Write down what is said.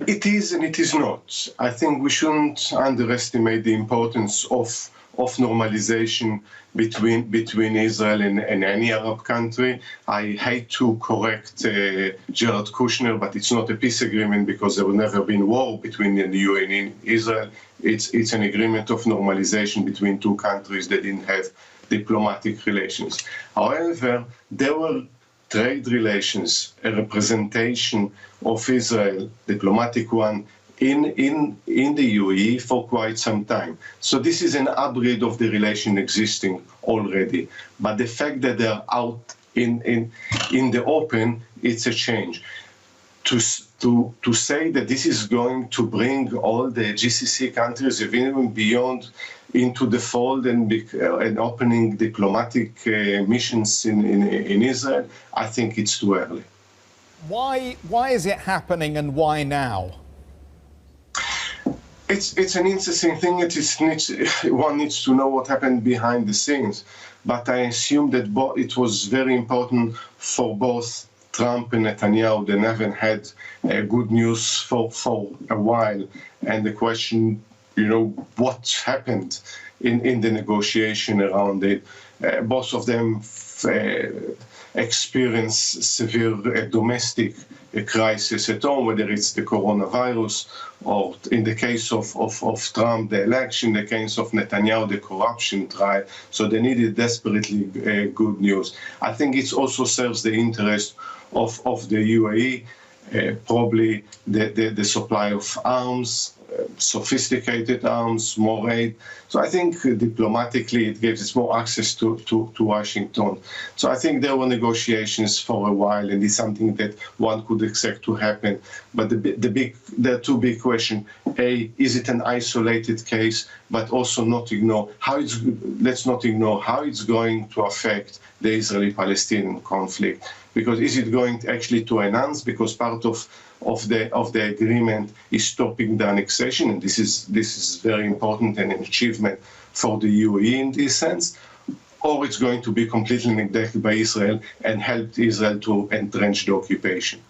It is and it is not. I think we shouldn't underestimate the importance of normalization between Israel and any Arab country. I hate to correct Jared Kushner, but it's not a peace agreement because there will never been war between the UAE and Israel. It's an agreement of normalization between two countries that didn't have diplomatic relations. However, there were trade relations, a representation of Israel, diplomatic one, in the UAE for quite some time. So this is an upgrade of the relation existing already. But the fact that they're out in the open, it's a change. To say that this is going to bring all the GCC countries, even beyond, into the fold and opening diplomatic missions in Israel, I think it's too early. Why is it happening and why now? It's an interesting thing. One needs to know what happened behind the scenes. But I assume that it was very important for both Trump and Netanyahu. They haven't had good news for a while. And the question, what happened in the negotiation around it? Both of them experience severe domestic crisis at home, whether it's the coronavirus or, in the case of Trump, the election, the case of Netanyahu, the corruption trial. So they needed desperately good news. I think it also serves the interest of the UAE, probably the supply of arms, sophisticated arms, more aid. So I think diplomatically it gives us more access to Washington. So I think there were negotiations for a while, and it's something that one could expect to happen. But there are two big questions. A, is it an isolated case? But also let's not ignore how it's going to affect the Israeli-Palestinian conflict. Because is it going actually to enhance? Because part of the agreement is stopping the annexation, and this is very important and an achievement for the UAE in this sense. Or it's going to be completely neglected by Israel and help Israel to entrench the occupation.